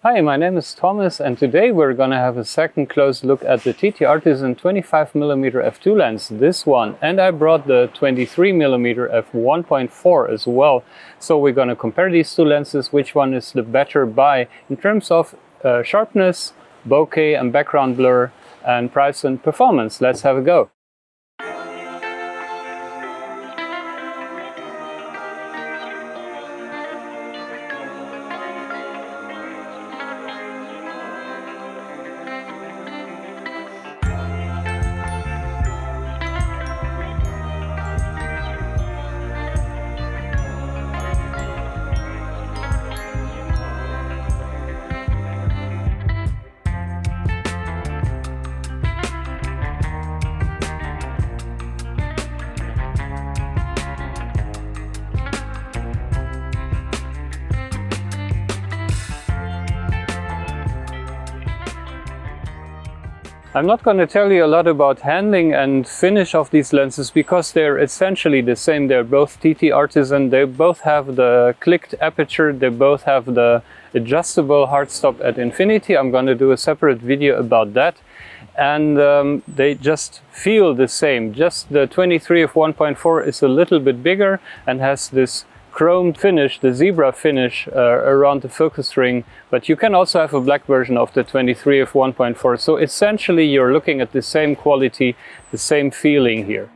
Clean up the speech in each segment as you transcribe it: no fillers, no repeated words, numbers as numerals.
Hi, my name is Thomas and today we're gonna have a second close look at the TT Artisan 25mm f2 lens, this one, and I brought the 23mm f1.4 as well. So we're gonna compare these two lenses, which one is the better buy in terms of sharpness, bokeh and background blur, and price and performance. Let's have a go. I'm not going to tell you a lot about handling and finish of these lenses because they're essentially the same. They're both TT Artisan, they both have the clicked aperture, they both have the adjustable hard stop at infinity. I'm going to do a separate video about that. And they just feel the same. Just the 23 f1.4 is a little bit bigger and has this chrome finish, the zebra finish around the focus ring, but you can also have a black version of the 23 f1.4. So essentially you're looking at the same quality, the same feeling here.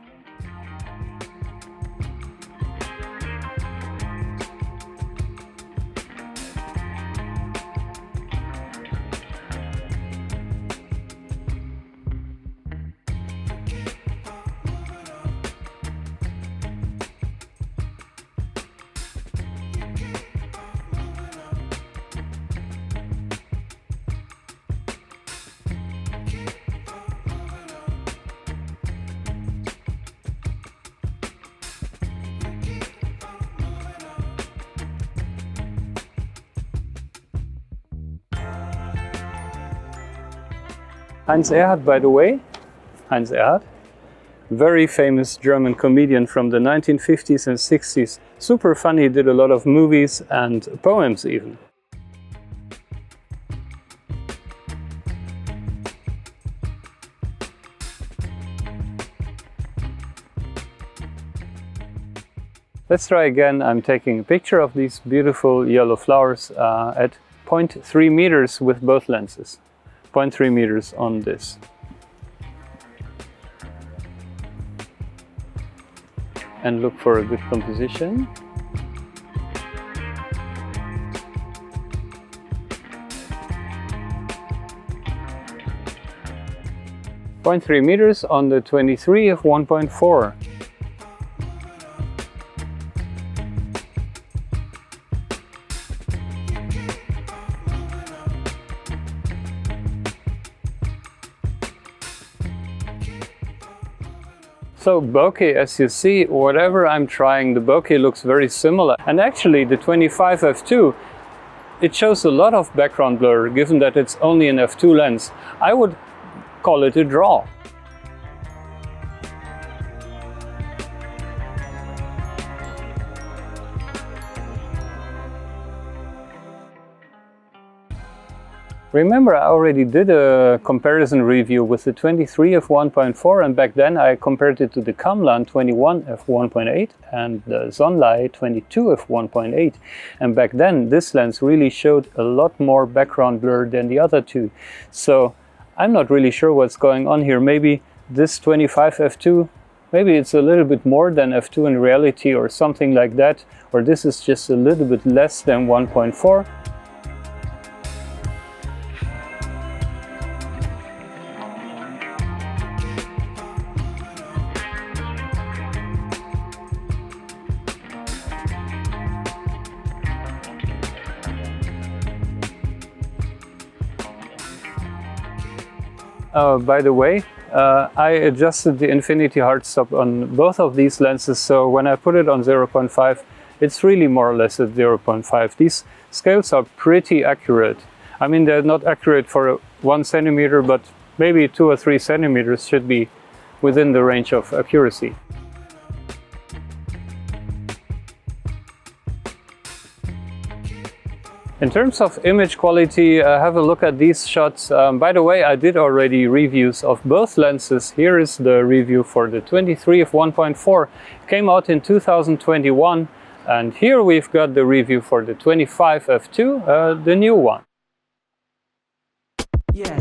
Heinz Erhardt, by the way, Heinz Erhardt, very famous German comedian from the 1950s and 60s. Super funny, did a lot of movies and poems even. Let's try again. I'm taking a picture of these beautiful yellow flowers at 0.3 meters with both lenses. 0.3 meters on this. And look for a good composition. .3 meters on the 23 f1.4. So bokeh, as you see, whatever I'm trying, the bokeh looks very similar. And actually the 25 f2, it shows a lot of background blur, given that it's only an f2 lens. I would call it a draw. Remember, I already did a comparison review with the 23 f1.4, and back then I compared it to the Kamlan 21 f1.8 and the Zonlai 22 f1.8. And back then this lens really showed a lot more background blur than the other two. So I'm not really sure what's going on here. Maybe this 25 f2, maybe it's a little bit more than f2 in reality or something like that. Or this is just a little bit less than 1.4. By the way, I adjusted the infinity hard stop on both of these lenses, so when I put it on 0.5, it's really more or less at 0.5. These scales are pretty accurate. I mean, they're not accurate for 1 centimeter, but maybe 2 or 3 centimeters should be within the range of accuracy. In terms of image quality, have a look at these shots. By the way, I did already reviews of both lenses. Here is the review for the 23 f1.4. Came out in 2021. And here we've got the review for the 25 f2, the new one. Yeah.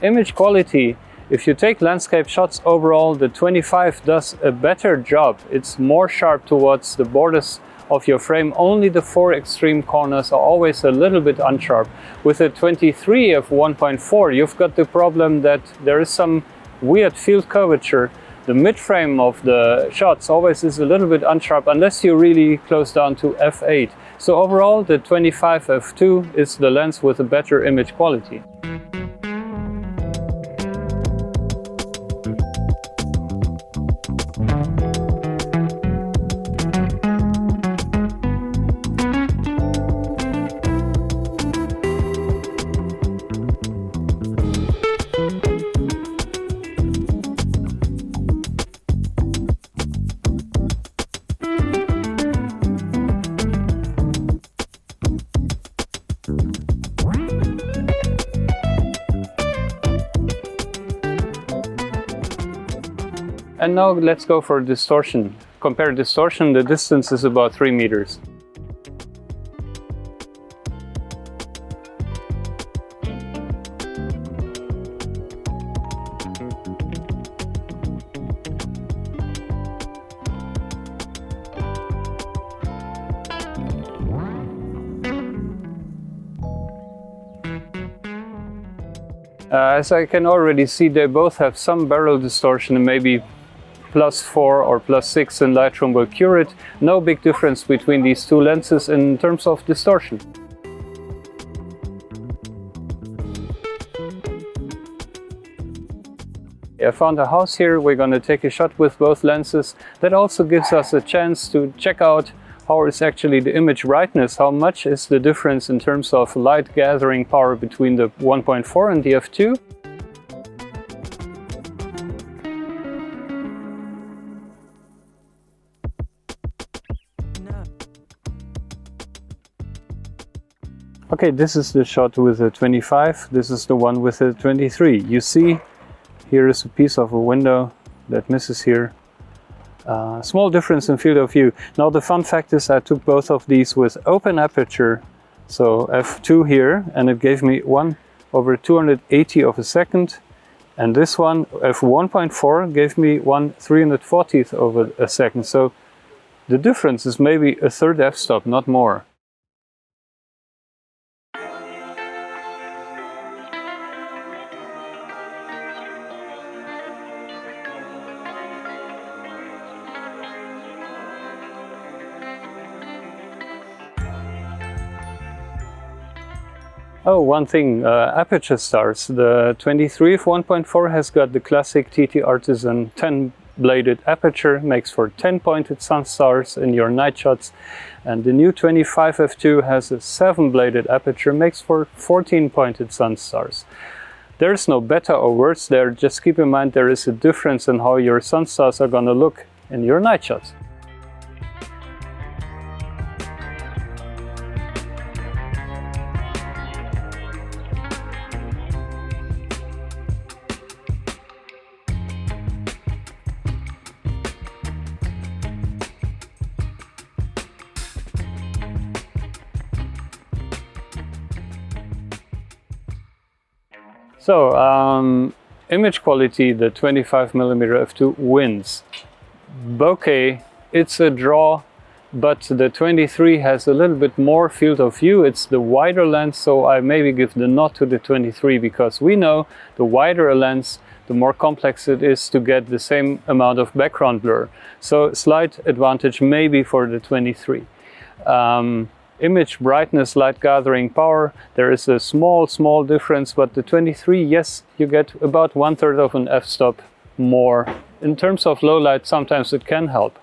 Image quality. If you take landscape shots overall, the 25 does a better job. It's more sharp towards the borders of your frame. Only the 4 extreme corners are always a little bit unsharp. With the 23 of 1.4, you've got the problem that there is some weird field curvature. The mid-frame of the shots always is a little bit unsharp unless you really close down to f8. So overall, the 25 f2 is the lens with a better image quality. And now let's go for distortion. Compare distortion, the distance is about 3 meters. As I can already see, they both have some barrel distortion and maybe +4 or +6 in Lightroom will cure it. No big difference between these two lenses in terms of distortion. I found a house here. We're going to take a shot with both lenses. That also gives us a chance to check out how is actually the image brightness, how much is the difference in terms of light gathering power between the 1.4 and the f2. Okay, this is the shot with the 25, this is the one with the 23. You see, here is a piece of a window that misses here. Small difference in field of view. Now the fun fact is I took both of these with open aperture, so f2 here, and it gave me 1/280 of a second. And this one, f1.4, gave me 1/340th of a second. So the difference is maybe a third f-stop, not more. Oh, one thing, aperture stars. The 23 f1.4 has got the classic TT Artisan 10-bladed aperture, makes for 10 pointed sun stars in your night shots. And the new 25 f2 has a 7-bladed aperture, makes for 14 pointed sun stars. There's no better or worse there, just keep in mind there is a difference in how your sun stars are gonna look in your night shots. So, image quality, the 25mm f2 wins. Bokeh, it's a draw, but the 23 has a little bit more field of view. It's the wider lens, so I maybe give the nod to the 23, because we know the wider a lens, the more complex it is to get the same amount of background blur. So slight advantage maybe for the 23. Image brightness, light gathering power, there is a small difference, but the 23, yes, you get about 1/3 of an f-stop more. In terms of low light, sometimes it can help.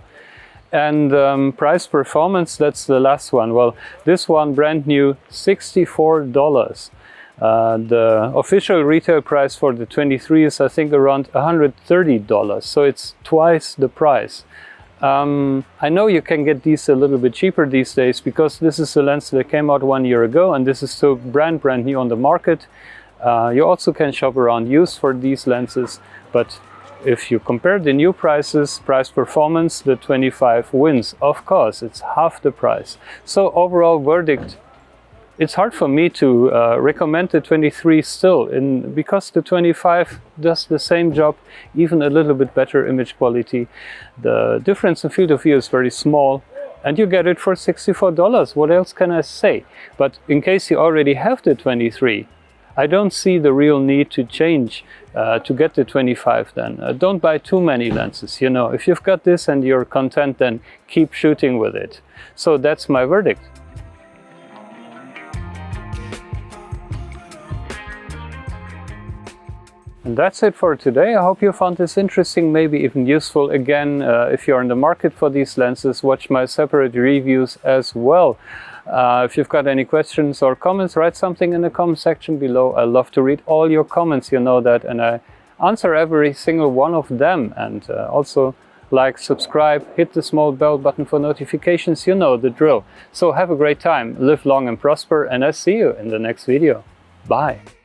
And price performance, that's the last one. Well, this one brand new, $64. The official retail price for the 23 is, I think, around $130, so it's twice the price. I know you can get these a little bit cheaper these days, because this is a lens that came out 1 year ago, and this is still brand new on the market. You also can shop around used for these lenses, but if you compare the new prices, price performance, the 25 wins. Of course, it's half the price. So overall verdict, it's hard for me to recommend the 23 still, because the 25 does the same job, even a little bit better image quality. The difference in field of view is very small, and you get it for $64. What else can I say? But in case you already have the 23, I don't see the real need to change to get the 25 then. Don't buy too many lenses, you know. If you've got this and you're content, then keep shooting with it. So that's my verdict. And that's it for today. I hope you found this interesting, maybe even useful. Again, if you're in the market for these lenses, watch my separate reviews as well. If you've got any questions or comments, write something in the comment section below. I love to read all your comments, you know that, and I answer every single one of them. And also like, subscribe, hit the small bell button for notifications, you know the drill. So have a great time, live long and prosper, and I'll see you in the next video. Bye.